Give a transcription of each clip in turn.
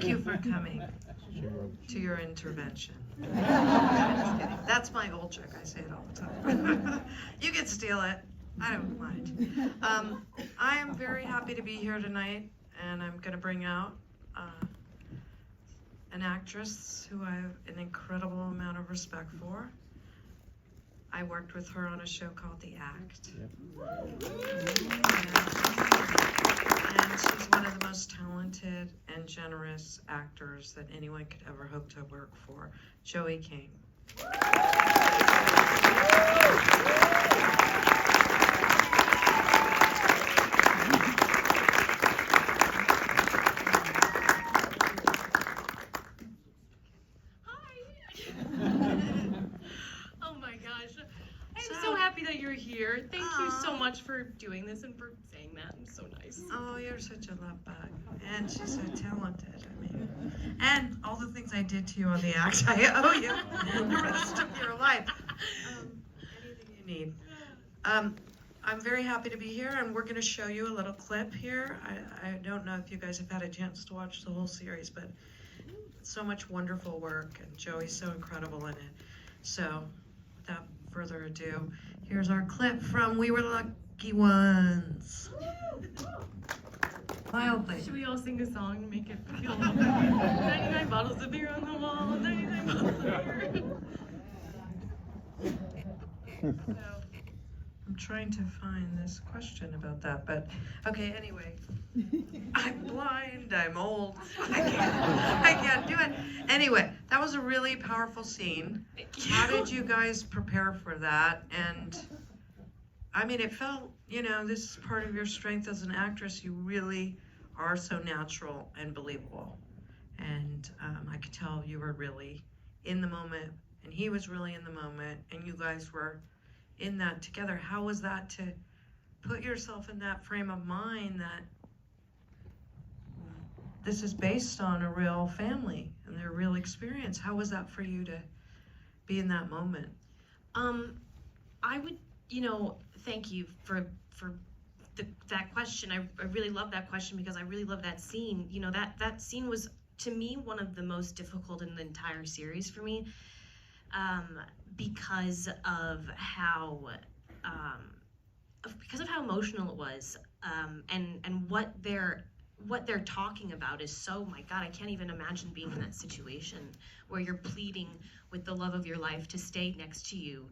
Thank you for coming to your intervention. That's my old trick. I say it all the time. You can steal it. I don't mind. I am very happy to be here tonight, and I'm going to bring out an actress who I have an incredible amount of respect for. I worked with her on a show called The Act. And she's one of the most talented and generous actors that anyone could ever hope to work for, Joey King. Here. Thank you so much for doing this and for saying that. I'm so nice. Oh, you're such a love bug. And she's so talented. I mean, and all the things I did to you on The Act, I owe you the rest of your life. Anything you need. I'm very happy to be here, and we're going to show you a little clip here. I don't know if you guys have had a chance to watch the whole series, but so much wonderful work, and Joey's so incredible in it. So, without further ado, here's our clip from We Were the Lucky Ones. Mildly. Should we all sing a song to make it feel 99 bottles of beer on the wall, 99 bottles of beer. So, I'm trying to find this question about that, but okay, anyway. I'm blind, I'm old, I can't do it. Anyway, that was a really powerful scene. How did you guys prepare for that? And I mean, it felt, you know, this is part of your strength as an actress. You really are so natural and believable. And I could tell you were really in the moment, and he was really in the moment, and you guys were in that together. How was that to put yourself in that frame of mind that this is based on a real family and their real experience? How was that for you to be in that moment? I would, you know, thank you for that question. I really love that question because I really love that scene. You know, that scene was, to me, one of the most difficult in the entire series for me, because of how emotional it was, and what they're talking about is so, my God, I can't even imagine being in that situation where you're pleading with the love of your life to stay next to you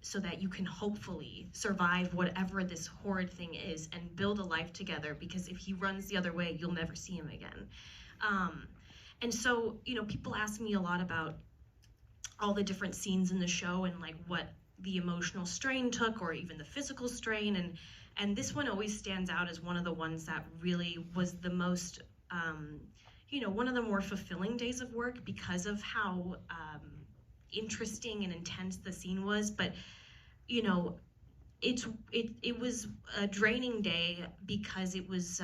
so that you can hopefully survive whatever this horrid thing is and build a life together, because if he runs the other way, you'll never see him again. And so, you know, people ask me a lot about all the different scenes in the show and like what the emotional strain took, or even the physical strain, and this one always stands out as one of the ones that really was the most, you know, one of the more fulfilling days of work because of how interesting and intense the scene was. But, you know, it was a draining day because it was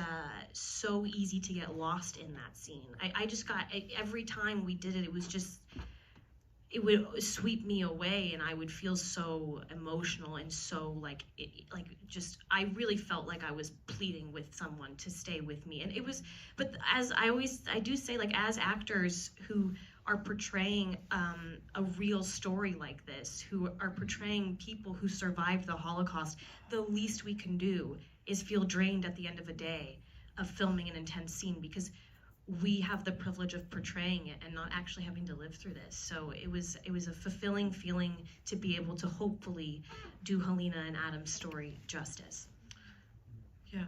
so easy to get lost in that scene. I just got, every time we did it, it was just, it would sweep me away, and I would feel so emotional and so I really felt like I was pleading with someone to stay with me. And it was, but as I do say, like, as actors who are portraying a real story like this, who are portraying people who survived the Holocaust, the least we can do is feel drained at the end of a day of filming an intense scene, because we have the privilege of portraying it and not actually having to live through this. So it was a fulfilling feeling to be able to hopefully do Helena and Adam's story justice. Yeah,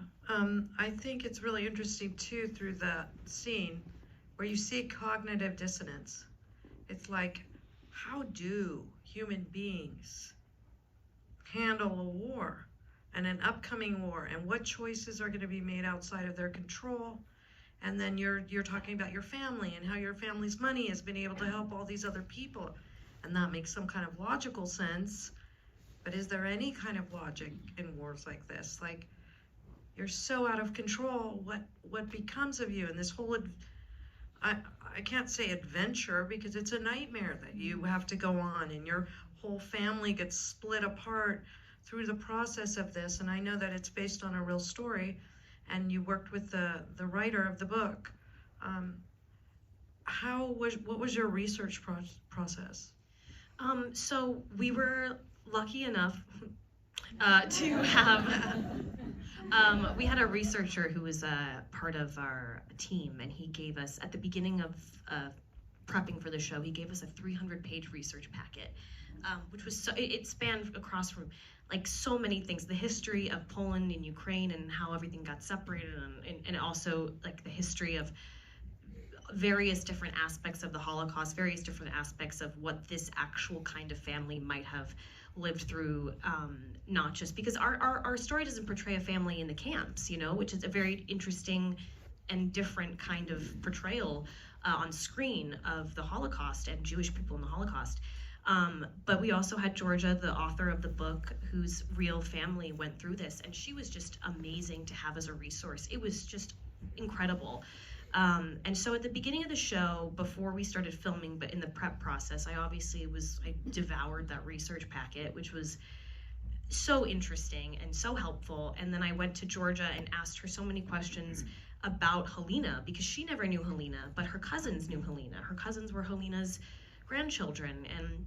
I think it's really interesting too, through that scene where you see cognitive dissonance. It's like, how do human beings handle a war and an upcoming war, and what choices are going to be made outside of their control? And then you're talking about your family and how your family's money has been able to help all these other people. And that makes some kind of logical sense. But is there any kind of logic in wars like this? Like, you're so out of control, what becomes of you? And this whole, I can't say adventure, because it's a nightmare that you have to go on, and your whole family gets split apart through the process of this. And I know that it's based on a real story, and you worked with the writer of the book. what was your research process? So we were lucky enough to have, we had a researcher who was part of our team, and he gave us, at the beginning of prepping for the show, he gave us a 300-page research packet, which was so, it spanned across from like so many things, the history of Poland and Ukraine and how everything got separated, and also like the history of various different aspects of the Holocaust, various different aspects of what this actual kind of family might have lived through, not just because our story doesn't portray a family in the camps, you know, which is a very interesting and different kind of portrayal on screen of the Holocaust and Jewish people in the Holocaust. But we also had Georgia, the author of the book, whose real family went through this, and she was just amazing to have as a resource. It was just incredible. And so at the beginning of the show, before we started filming, but in the prep process, I devoured that research packet, which was so interesting and so helpful. And then I went to Georgia and asked her so many questions about Helena, because she never knew Helena, but her cousins knew Helena. Her cousins were Helena's grandchildren, and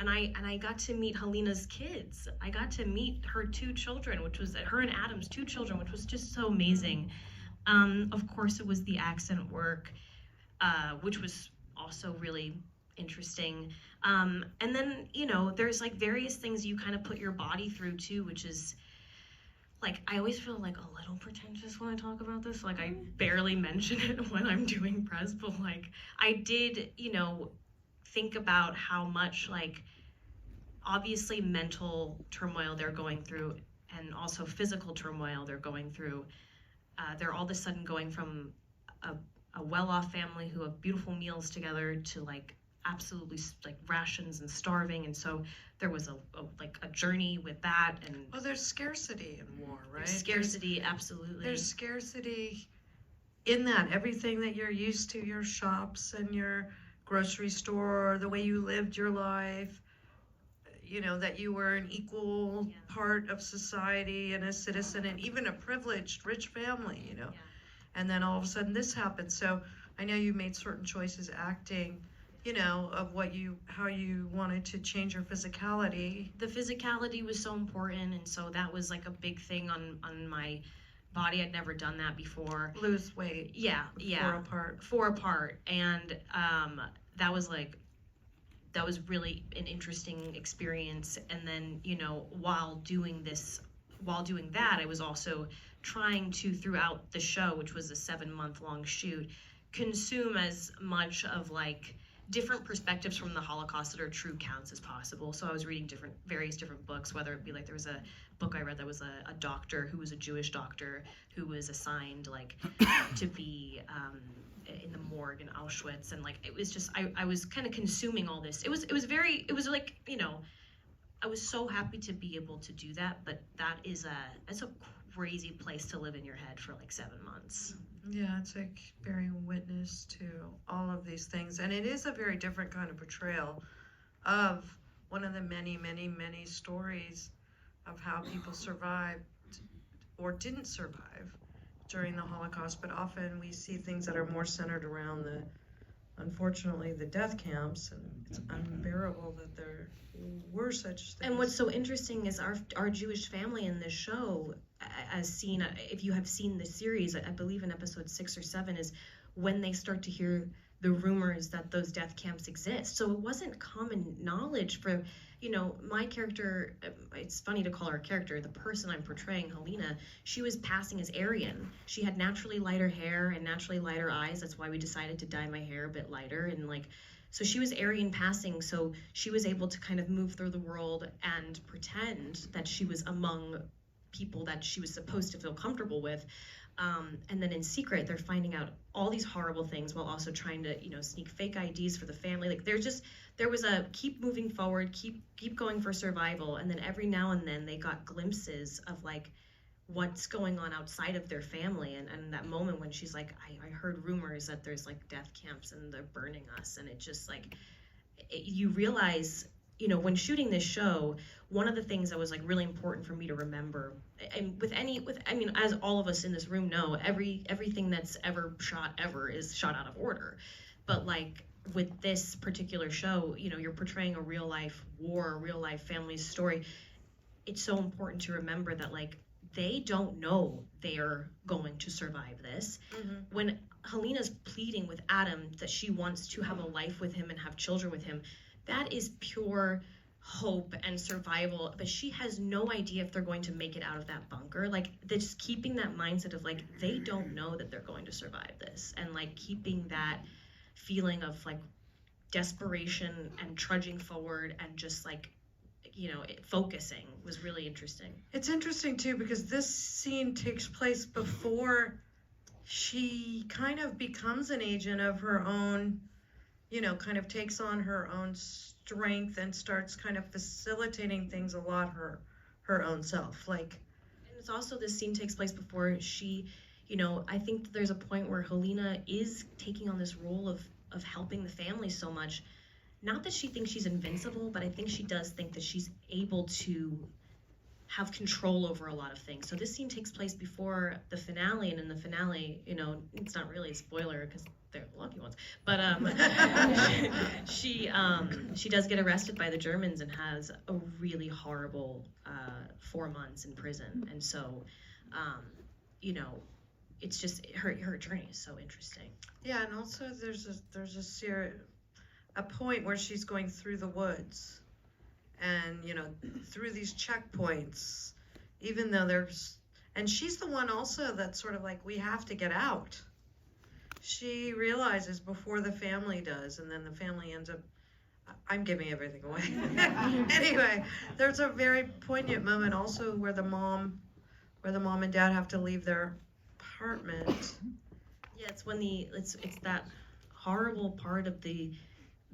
I got to meet Helena's kids. I got to meet her two children, which was her and Adam's two children, which was just so amazing. Of course, it was the accent work, which was also really interesting. And then, you know, there's like various things you kind of put your body through too, which is like, I always feel like a little pretentious when I talk about this. Like, I barely mention it when I'm doing press, but like, I did, you know, think about how much, like, obviously mental turmoil they're going through and also physical turmoil they're going through. They're all of a sudden going from a well-off family who have beautiful meals together to like absolutely like rations and starving, and so there was a journey with that. And well, there's scarcity in war, right? Scarcity, absolutely. There's scarcity in that everything that you're used to, your shops and your grocery store, the way you lived your life, you know, that you were an equal part of society and a citizen and even a privileged rich family, you know. And then all of a sudden this happened. So I know you made certain choices acting, you know, of how you wanted to change your physicality. The physicality was so important, and so that was like a big thing on my body. I'd never done that before. Lose weight. Yeah. 4 apart. And that was really an interesting experience. And then, you know, while doing that, I was also trying to, throughout the show, which was a 7-month-long shoot, consume as much of like different perspectives from the Holocaust that are true counts as possible. So I was reading various different books, whether it be like, there was a book I read that was a doctor who was a Jewish doctor who was assigned like to be in the morgue in Auschwitz, and like it was just I was kind of consuming all this. It was like, you know, I was so happy to be able to do that, but that's a crazy place to live in your head for like 7 months. Yeah, it's like bearing witness to all of these things, and it is a very different kind of portrayal of one of the many, many, many stories of how people survived or didn't survive during the Holocaust. But often we see things that are more centered around unfortunately, the death camps, and it's unbearable that there were such things. And what's so interesting is our Jewish family in this show, as seen, if you have seen the series, I believe in episode 6 or 7, is when they start to hear the rumors that those death camps exist. So it wasn't common knowledge for, you know, my character. It's funny to call her a character. The person I'm portraying, Helena, she was passing as Aryan. She had naturally lighter hair and naturally lighter eyes. That's why we decided to dye my hair a bit lighter, and like, so she was Aryan passing, so she was able to kind of move through the world and pretend that she was among people that she was supposed to feel comfortable with. And then in secret, they're finding out all these horrible things while also trying to, you know, sneak fake IDs for the family. Like, there was a keep moving forward, keep going for survival. And then every now and then they got glimpses of like what's going on outside of their family. And that moment when she's like, I heard rumors that there's like death camps and they're burning us. And it just like, you realize you know, when shooting this show, one of the things that was like really important for me to remember, and I mean, as all of us in this room know, everything that's ever is shot out of order. But like with this particular show, you know, you're portraying a real life war, a real life family story. It's so important to remember that like they don't know they're going to survive this. When Helena's pleading with Adam that she wants to have a life with him and have children with him, that is pure hope and survival, but she has no idea if they're going to make it out of that bunker. Like, just keeping that mindset of like, they don't know that they're going to survive this, and like keeping that feeling of like desperation and trudging forward and just like, you know, focusing was really interesting. It's interesting too because this scene takes place before she kind of becomes an agent of her own, you know, kind of takes on her own strength and starts kind of facilitating things a lot her own self. Like, and it's also, this scene takes place before she, you know, I think there's a point where Helena is taking on this role of helping the family so much. Not that she thinks she's invincible, but I think she does think that she's able to have control over a lot of things. So this scene takes place before the finale, and in the finale, you know, it's not really a spoiler because they're the lucky ones, but she does get arrested by the Germans and has a really horrible 4 months in prison. And so, you know, it's just her journey is so interesting. Yeah, and also there's a point where she's going through the woods and, you know, through these checkpoints, even though and she's the one also that's sort of like, we have to get out. She realizes before the family does, and then the family ends up, I'm giving everything away. Anyway, there's a very poignant moment also where the mom and dad have to leave their apartment. Yeah, it's when it's that horrible part of the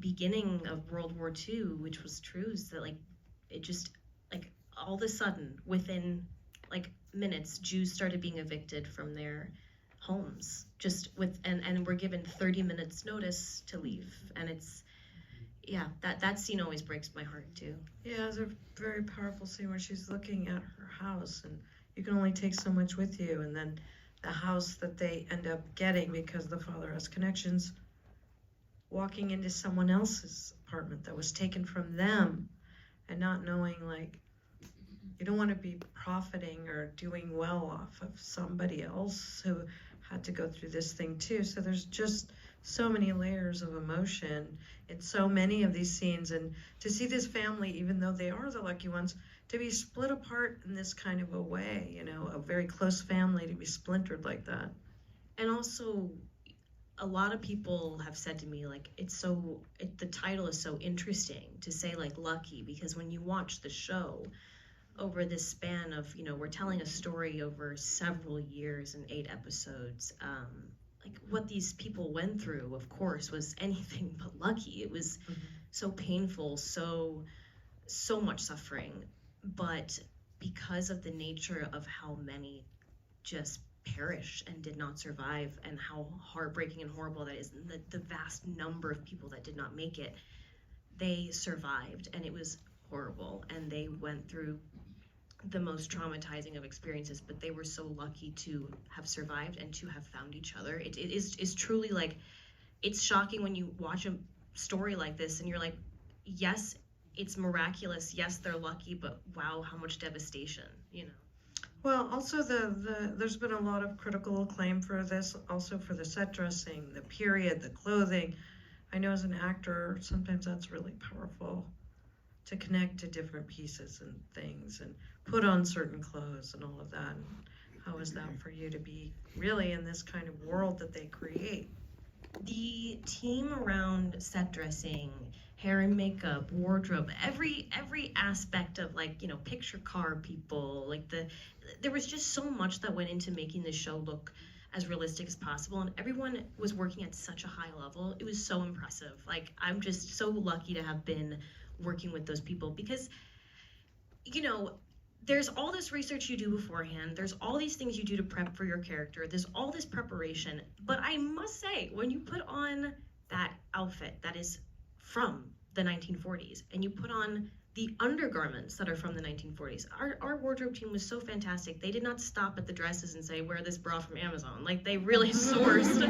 beginning of World War II, which was true, is that like it just like all of a sudden within like minutes, Jews started being evicted from their homes just with and were given 30 minutes notice to leave. And it's, yeah, that scene always breaks my heart too. Yeah, it's a very powerful scene where she's looking at her house and you can only take so much with you, and then the house that they end up getting because the father has connections, walking into someone else's apartment that was taken from them, and not knowing, like, you don't want to be profiting or doing well off of somebody else who had to go through this thing too. So there's just so many layers of emotion in so many of these scenes, and to see this family, even though they are the lucky ones, to be split apart in this kind of a way, you know, a very close family to be splintered like that. And also, a lot of people have said to me, like, the title is so interesting to say, like, lucky, because when you watch the show over this span of, you know, we're telling a story over several years and 8 episodes, like, what these people went through, of course, was anything but lucky. It was so painful, so much suffering, but because of the nature of how many just perished and did not survive, and how heartbreaking and horrible that is, and the vast number of people that did not make it, they survived, and it was horrible, and they went through the most traumatizing of experiences, but they were so lucky to have survived and to have found each other. It is truly, like, it's shocking when you watch a story like this and you're like, yes, it's miraculous, yes, they're lucky, but wow, how much devastation, you know. Well, also there's been a lot of critical acclaim for this, also for the set dressing, the period, the clothing. I know as an actor, sometimes that's really powerful to connect to different pieces and things and put on certain clothes and all of that. And how is that for you to be really in this kind of world that they create? The team around set dressing, hair and makeup, wardrobe, every aspect of, like, you know, picture car people, like there was just so much that went into making this show look as realistic as possible, and everyone was working at such a high level. It was so impressive. Like, I'm just so lucky to have been working with those people, because, you know, there's all this research you do beforehand, there's all these things you do to prep for your character, there's all this preparation, but I must say, when you put on that outfit that is from the 1940s, and you put on the undergarments that are from the 1940s. Our wardrobe team was so fantastic. They did not stop at the dresses and say, wear this bra from Amazon. Like, they really sourced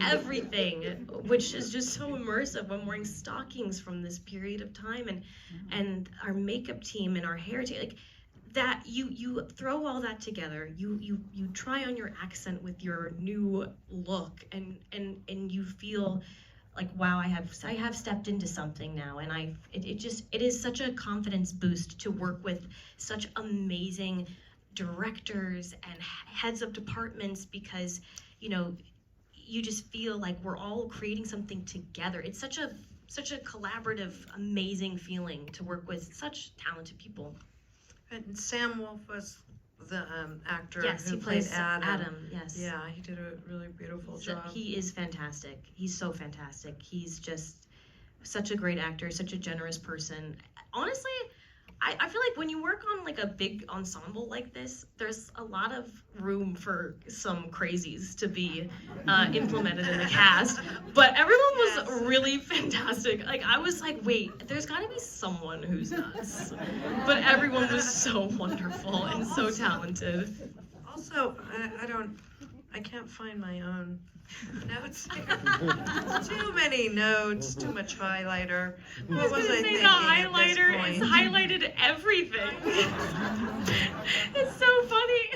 everything, which is just so immersive. I'm wearing stockings from this period of time, and our makeup team and our hair team, like, that you throw all that together, you try on your accent with your new look, and you feel like, wow, I have stepped into something now, and it is such a confidence boost to work with such amazing directors and heads of departments, because you just feel like we're all creating something together. It's such a collaborative, amazing feeling to work with such talented people. And Sam Wolf was the actor who he plays Adam. Yes. Yeah, he did a really beautiful job. He is fantastic. He's so fantastic. He's just such a great actor, such a generous person. Honestly, I feel like when you work on like a big ensemble like this, there's a lot of room for some crazies to be implemented in the cast. But everyone was really fantastic. Like, I was like, wait, there's got to be someone who's nuts. But everyone was so wonderful and so talented. Also, I can't find my own notes here. Too many notes, too much highlighter. What was I thinking the highlighter at this is point? highlighted everything. It's so funny.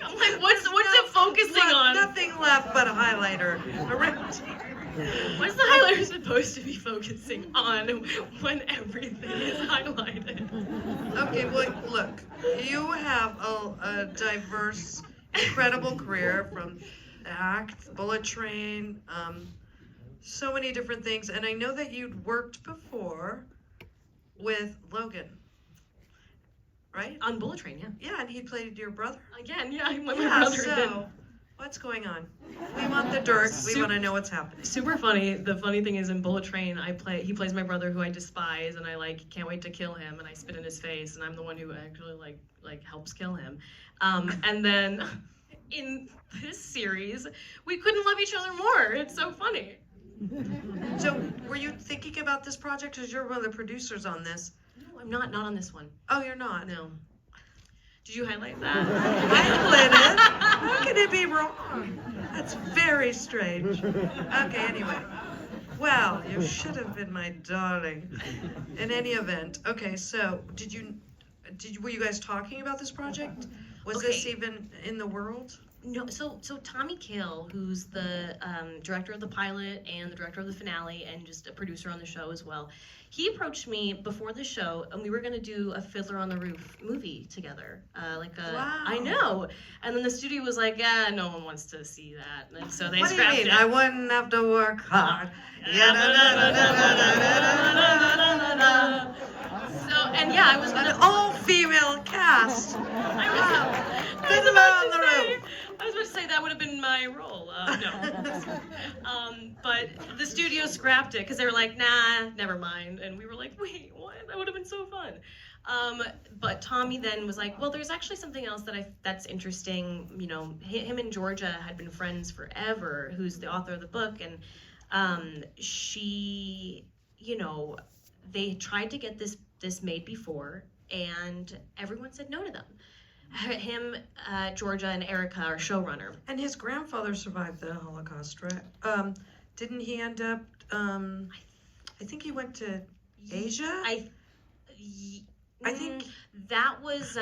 I'm like, what's it focusing on? Nothing left but a highlighter around here. What's the highlighter supposed to be focusing on when everything is highlighted? Okay, well, look, you have a diverse, incredible career, from ACT, Bullet Train, so many different things. And I know that you'd worked before with Logan, right? On Bullet Train, yeah. Yeah, and he played your brother. Again, yeah, my Yeah, brother. so what's going on? We want the dirt. We want to know what's happening. Super funny. The funny thing is, in Bullet Train, he plays my brother, who I despise, and I can't wait to kill him, and I spit in his face, and I'm the one who actually like helps kill him. And then in this series, we couldn't love each other more. It's so funny. So, were you thinking about this project? Because you're one of the producers on this. No, I'm not on this one. Oh, you're not? No. Did you highlight that? I lit it. How can it be wrong? That's very strange. Okay, anyway. Well, you should have been my darling. In any event, okay. So, were you guys talking about this project? Was this even in the world? No, so Tommy Kail, who's the director of the pilot and the director of the finale and just a producer on the show as well, he approached me before the show, and we were going to do a Fiddler on the Roof movie together. Wow. I know. And then the studio was like, yeah, no one wants to see that. And so they What do you scrapped mean? it. I wouldn't have to work hard. So, and yeah, I was going An to... all-female cast. I was about to say that would have been my role. No. But the studio scrapped it because they were like, nah, never mind. And we were like, wait, what? That would have been so fun. But Tommy then was like, well, there's actually something else that's interesting. You know, him and Georgia had been friends forever, who's the author of the book. And she, they tried to get this made before, and everyone said no to them. Him, Georgia, and Erica are showrunner. And his grandfather survived the Holocaust, right? Didn't he end up, I think he went to Asia? I think that was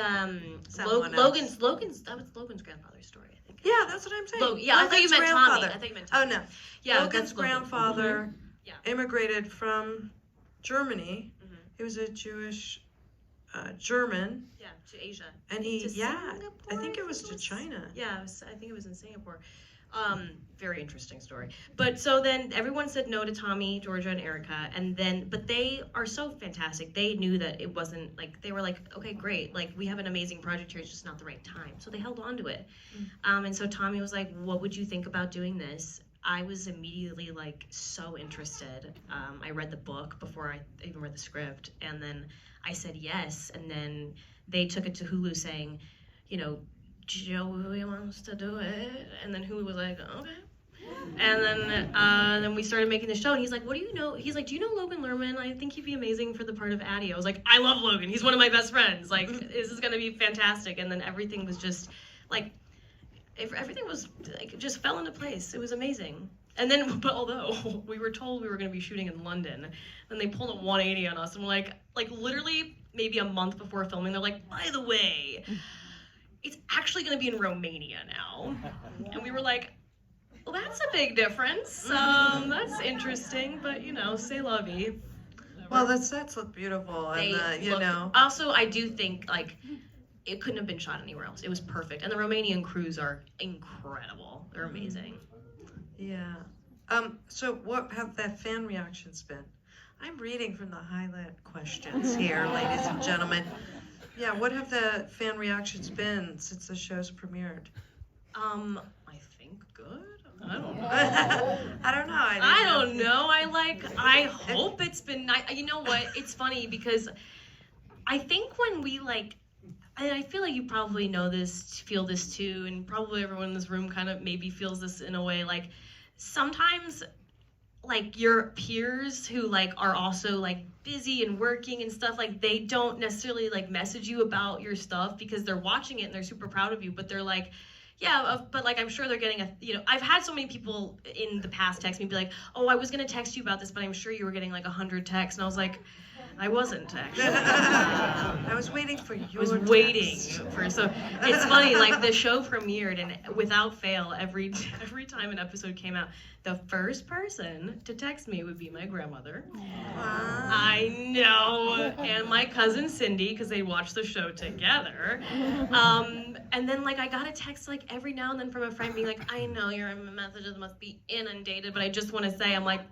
Logan's grandfather's story, I think. Yeah, that's what I'm saying. I thought you meant Tommy. Oh, no. Yeah, Logan's grandfather Mm-hmm. immigrated from Germany. Mm-hmm. He was a Jewish German. Yeah, to Asia. And Singapore, I think it was to China. Yeah, I think it was in Singapore. Very interesting story. But so then everyone said no to Tommy, Georgia, and Erica, but they are so fantastic. They knew that it wasn't they were like, okay, great, we have an amazing project here, it's just not the right time. So they held on to it. And so Tommy was like, what would you think about doing this? I was immediately so interested. I read the book before I even read the script, and then I said yes, and then they took it to Hulu saying, Joey wants to do it, and then Hulu was like, okay. And then we started making the show, and he's like, what do you know? He's like, do you know Logan Lerman? I think he'd be amazing for the part of Addie. I was like, I love Logan. He's one of my best friends. Like, this is going to be fantastic. And then everything was just, like, everything was, like, it just fell into place. It was amazing. And then, but although we were told we were going to be shooting in London, then they pulled a 180 on us, and we're like literally maybe a month before filming, they're like, by the way, it's actually going to be in Romania now. And we were like, well, that's a big difference. That's interesting, but you know, c'est la vie. Well, the sets look beautiful, and you know. Also, I do think like it couldn't have been shot anywhere else. It was perfect, and the Romanian crews are incredible. They're amazing. Yeah. So what have the fan reactions been? I'm reading from the highlight questions here, ladies and gentlemen. Yeah, what have the fan reactions been since the show's premiered? I think good. I don't know. I don't know. I don't know. I hope it's been nice. You know what? It's funny because I think when we like, and I feel like you probably know this, feel this too, and probably everyone in this room kind of maybe feels this in a way, like sometimes like your peers who like are also like busy and working and stuff, like they don't necessarily like message you about your stuff because they're watching it and they're super proud of you, but they're like, yeah, but like I'm sure they're getting a, you know, I've had so many people in the past text me be like, oh, I was gonna text you about this, but I'm sure you were getting like 100 texts, and I was like, I wasn't actually. I was waiting for you. I was waiting for, so it's funny, like the show premiered, and without fail, every time an episode came out, the first person to text me would be my grandmother. I know, and my cousin Cindy, because they watched the show together. And then like I got a text like every now and then from a friend being like, I know your messages must be inundated, but I just want to say, I'm like,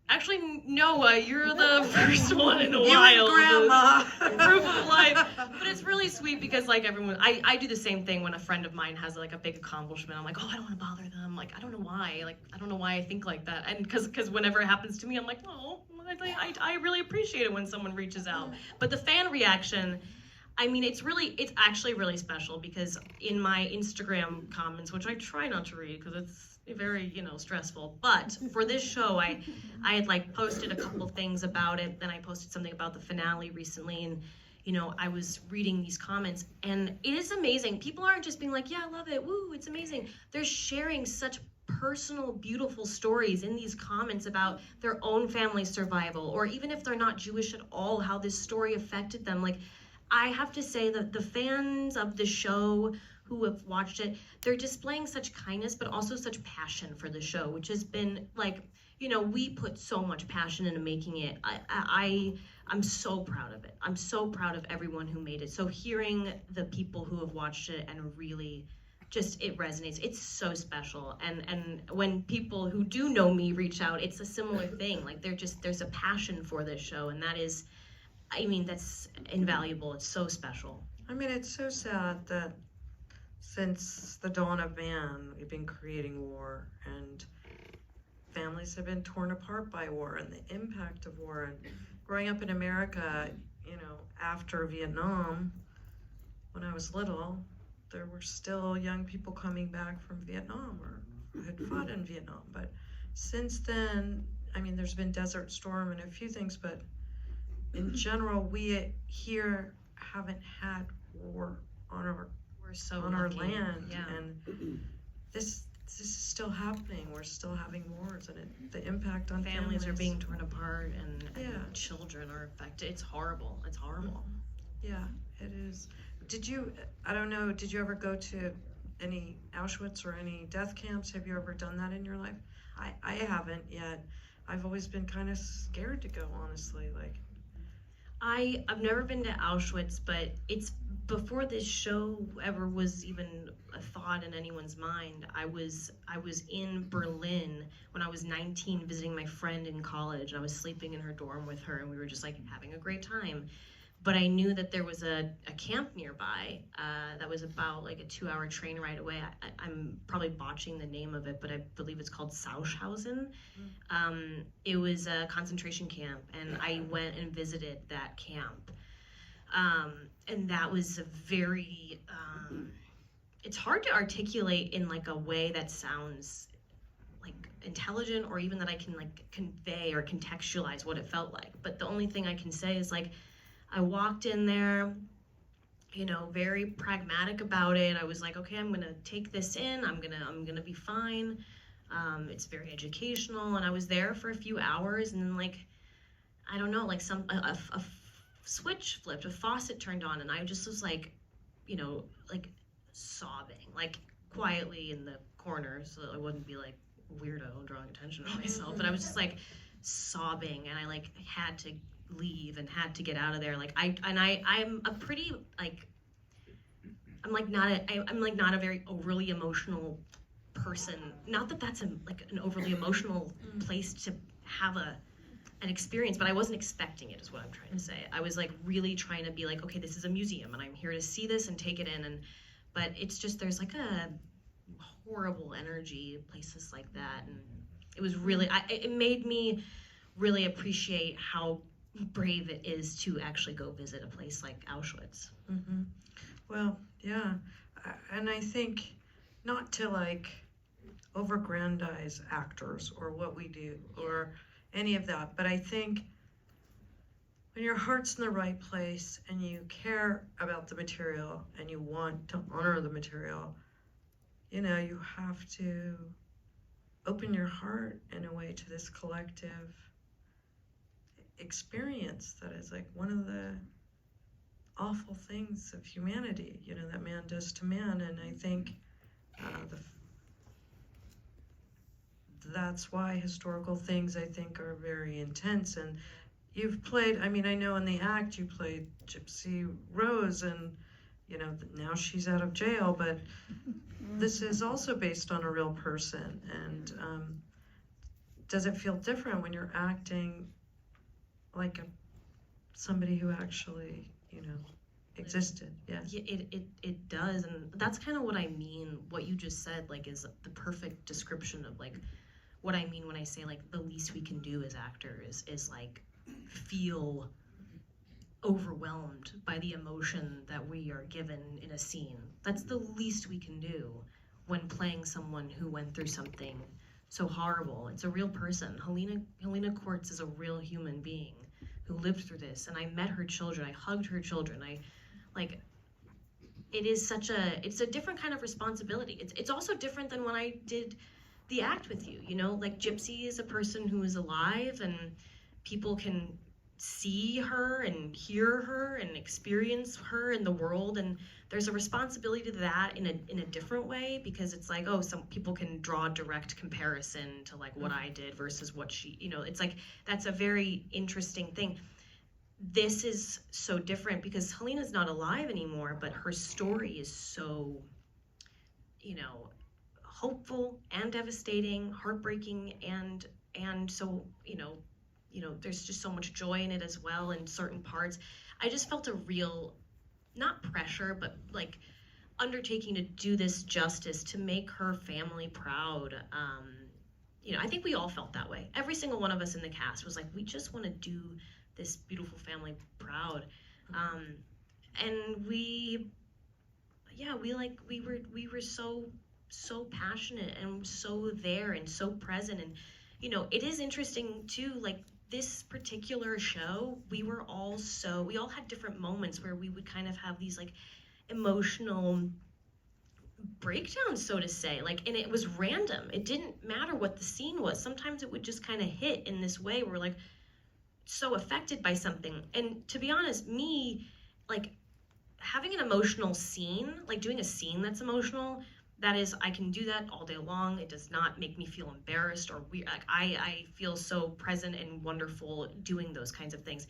actually, Noah, you're the first one in a while. Grandma. Proof of life. But it's really sweet because like everyone, I do the same thing when a friend of mine has like a big accomplishment. I'm like, oh, I don't want to bother them. Like, I don't know why. Like, I don't know why I think like that. And because whenever it happens to me, I'm like, oh, I really appreciate it when someone reaches out. But the fan reaction, I mean, it's actually really special because in my Instagram comments, which I try not to read because it's very, you know, stressful. But for this show, I had like posted a couple things about it. Then I posted something about the finale recently, and you know, I was reading these comments, and it is amazing. People aren't just being like, yeah, I love it, woo, it's amazing. They're sharing such personal, beautiful stories in these comments about their own family survival, or even if they're not Jewish at all, how this story affected them. Like, I have to say that the fans of the show who have watched it, they're displaying such kindness, but also such passion for the show, which has been like, you know, we put so much passion into making it. I'm so proud of it. I'm so proud of everyone who made it. So hearing the people who have watched it and really just, it resonates. It's so special. And when people who do know me reach out, it's a similar thing. Like there's a passion for this show, and that is, I mean, that's invaluable. It's so special. I mean, it's so sad that since the dawn of man, we've been creating war, and families have been torn apart by war and the impact of war. And growing up in America, you know, after Vietnam, when I was little, there were still young people coming back from Vietnam or had fought in Vietnam. But since then, I mean, there's been Desert Storm and a few things, but in general, we here haven't had war on our land, yeah. And this is still happening. We're still having wars, and the impact on families are being torn apart, and yeah. Children are affected. It's horrible. It's horrible. Yeah, it is. Did you ever go to any Auschwitz or any death camps? Have you ever done that in your life? I haven't yet. I've always been kind of scared to go, honestly. Like, I've never been to Auschwitz, but it's before this show ever was even a thought in anyone's mind. I was in Berlin when I was 19 visiting my friend in college. I was sleeping in her dorm with her, and we were just like having a great time. But I knew that there was a camp nearby that was about like a 2-hour train ride away. I'm probably botching the name of it, but I believe it's called Sauschhausen. It was a concentration camp, and I went and visited that camp. And that was a very, it's hard to articulate in like a way that sounds intelligent or even that I can like convey or contextualize what it felt like. But the only thing I can say is like I walked in there, you know, very pragmatic about it. I was like, okay, I'm gonna take this in. I'm gonna be fine. It's very educational, and I was there for a few hours, and then like I don't know, like a switch flipped, a faucet turned on, and I just was like, you know, like sobbing, like quietly in the corner, so that I wouldn't be like a weirdo drawing attention to myself. But I was just like sobbing, and I like had to leave and had to get out of there. Like I'm a pretty like I'm like not a very overly emotional person. Not that that's an overly emotional place to have an experience, but I wasn't expecting it, is what I'm trying to say. I was like really trying to be like, okay, this is a museum and I'm here to see this and take it in, but it's just, there's like a horrible energy places like that, and it was really, it made me really appreciate how brave it is to actually go visit a place like Auschwitz. Mm-hmm. Well, yeah, and I think not to like overgrandize actors or what we do or any of that, but I think when your heart's in the right place and you care about the material and you want to honor the material, you know, you have to open your heart in a way to this collective experience that is like one of the awful things of humanity, you know, that man does to man. And I think that's why historical things, I think, are very intense. And you've played, I mean, I know in the act you played Gypsy Rose, and, you know, now she's out of jail, but this is also based on a real person. And does it feel different when you're acting like somebody who actually, you know, existed? Yes. Yeah, it does, and that's kind of what I mean. What you just said, like, is the perfect description of like what I mean when I say like the least we can do as actors is like feel overwhelmed by the emotion that we are given in a scene. That's the least we can do when playing someone who went through something so horrible. It's a real person. Helena Quartz is a real human being who lived through this, and I met her children. I hugged her children. It's a different kind of responsibility. It's also different than when I did the act with you, you know, like Gypsy is a person who is alive and people can see her and hear her and experience her in the world, and there's a responsibility to that in a different way, because it's like, oh, some people can draw a direct comparison to like what I did versus what she, you know, it's like that's a very interesting thing. This is so different because Helena's not alive anymore, but her story is so, you know, hopeful and devastating, heartbreaking, and so, you know, there's just so much joy in it as well in certain parts. I just felt a real, not pressure, but like undertaking to do this justice, to make her family proud. You know, I think we all felt that way. Every single one of us in the cast was like, we just want to do this beautiful family proud. And we were so passionate and so there and so present. And, you know, it is interesting too, like this particular show, we all had different moments where we would kind of have these like emotional breakdowns, so to say, like, and it was random. It didn't matter what the scene was. Sometimes it would just kind of hit in this way where we're like so affected by something. And to be honest, me, like having an emotional scene, like doing a scene that's emotional, that is, I can do that all day long. It does not make me feel embarrassed or weird. Like I feel so present and wonderful doing those kinds of things.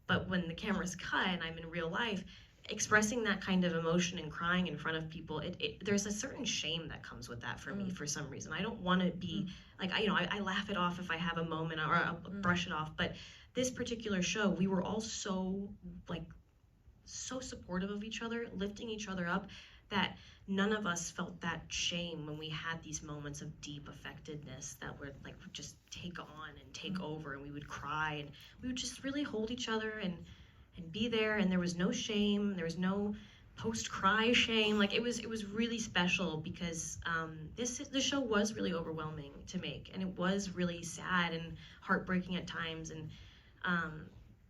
But when the camera's cut and I'm in real life, expressing that kind of emotion and crying in front of people, there's a certain shame that comes with that for me for some reason. I don't want to be like, I laugh it off if I have a moment or I'll brush it off. But this particular show, we were all so supportive of each other, lifting each other up, that none of us felt that shame when we had these moments of deep affectedness that would like just take on and take over, and we would cry and we would just really hold each other and be there, and there was no shame, there was no post-cry shame. Like, it was really special because the show was really overwhelming to make, and it was really sad and heartbreaking at times. And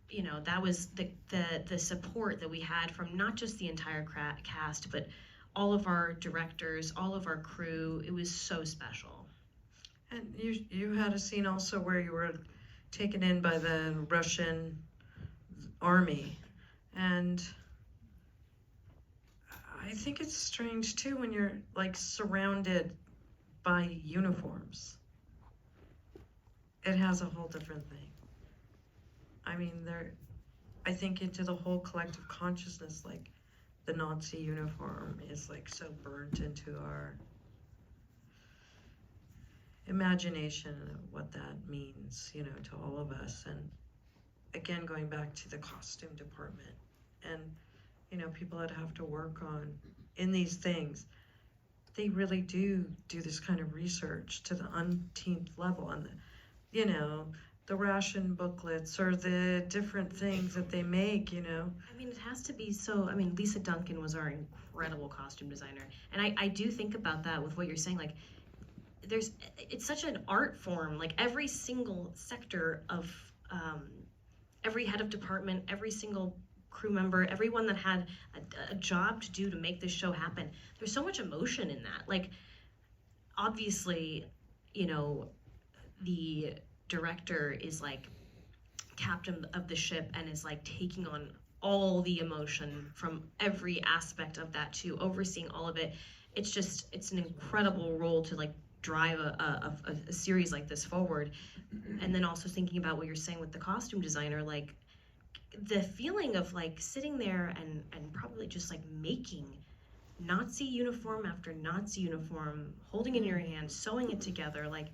you know, that was the support that we had from not just the entire cast, but all of our directors, all of our crew. It was so special. And you had a scene also where you were taken in by the Russian army, and I think it's strange too when you're like surrounded by uniforms. It has a whole different thing. I mean, I think into the whole collective consciousness, like the Nazi uniform is like so burnt into our imagination of what that means, you know, to all of us. And again, going back to the costume department and, you know, people that have to work on in these things, they really do this kind of research to the umpteenth level. And, you know, the ration booklets or the different things that they make, you know. I mean, it has to be so, I mean, Lisa Duncan was our incredible costume designer. And I do think about that with what you're saying, like, it's such an art form, like every single sector of, every head of department, every single crew member, everyone that had a job to do to make this show happen. There's so much emotion in that. Like, obviously, you know, the director is like captain of the ship and is like taking on all the emotion from every aspect of that too, overseeing all of it. It's an incredible role to like drive a series like this forward. And then also thinking about what you're saying with the costume designer, like the feeling of like sitting there and probably just like making Nazi uniform after Nazi uniform, holding it in your hand, sewing it together, like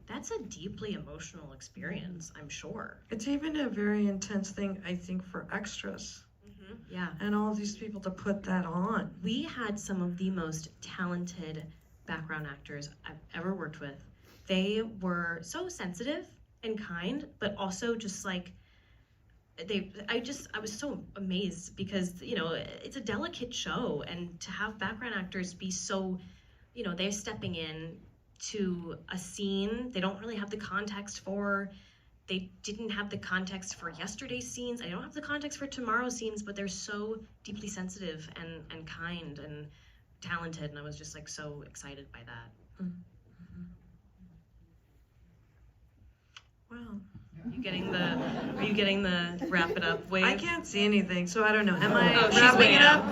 that's a deeply emotional experience, I'm sure. It's even a very intense thing, I think, for extras. Mm-hmm. Yeah. And all these people to put that on. We had some of the most talented background actors I've ever worked with. They were so sensitive and kind, but also just like, I was so amazed because, you know, it's a delicate show, and to have background actors be so, you know, they're stepping in to a scene they don't really have the context for. They didn't have the context for yesterday's scenes. I don't have the context for tomorrow's scenes, but they're so deeply sensitive and kind and talented, and I was just like so excited by that. Mm-hmm. Wow. Are you getting the wrap it up wave? I can't see anything, so I don't know. Am I she's wrapping waiting it up?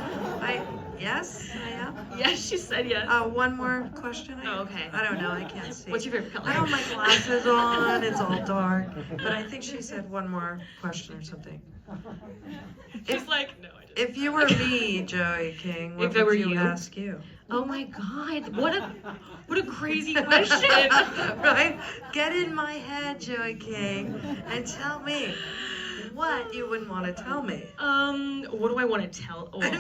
Yes, I am. Yes, she said yes. One more question. Okay. I don't know. I can't see. What's your favorite color? I don't have my glasses on. It's all dark. But I think she said one more question or something. She's like, no, I didn't. If you were me, Joey King, what If I were would you you? ask you? Oh my God, what a crazy question. Right? Get in my head, Joey King, and tell me what you wouldn't want to tell me. What do I want to tell? Oh, What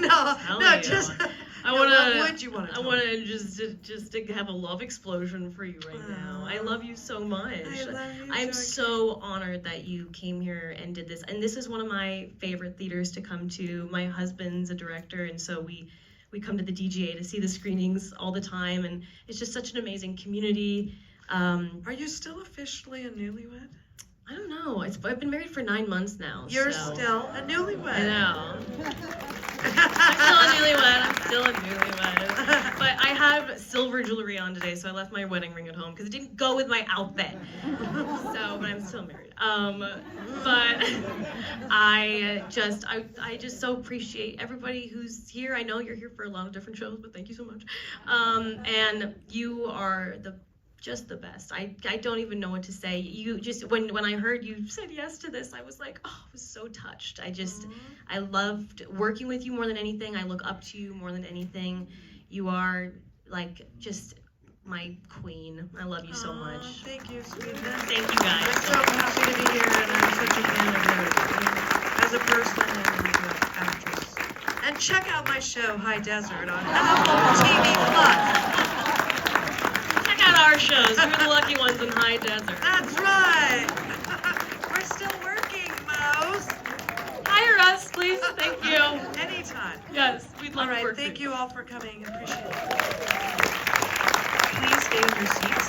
would you want to tell me? I want to just to have a love explosion for you right now. I love you so much. I love you, I'm Joey so honored that you came here and did this. And this is one of my favorite theaters to come to. My husband's a director, and so we come to the DGA to see the screenings all the time, and it's just such an amazing community. Are you still officially a newlywed? I don't know. I've been married for 9 months now. You're so. still a newlywed. I know. I'm still a newlywed. But I have silver jewelry on today, so I left my wedding ring at home because it didn't go with my outfit. But I'm still married. But I just so appreciate everybody who's here. I know you're here for a lot of different shows, but thank you so much. And you are just the best. I don't even know what to say. You just, when I heard you said yes to this, I was like, oh, I was so touched. I loved working with you more than anything. I look up to you more than anything. You are like just my queen. I love you so much. Thank you, sweetness. Thank you guys. I'm so happy to be here, and I'm such a fan of you as a person and as an actress. And check out my show, High Desert, on Apple TV+. Our shows. We're the lucky ones in High Desert. That's right. We're still working, Mouse. Hire us. Yes, please. Thank you. Anytime. Yes, we'd love All to right, work thank with you all for coming. Appreciate it. Please stay in your seat.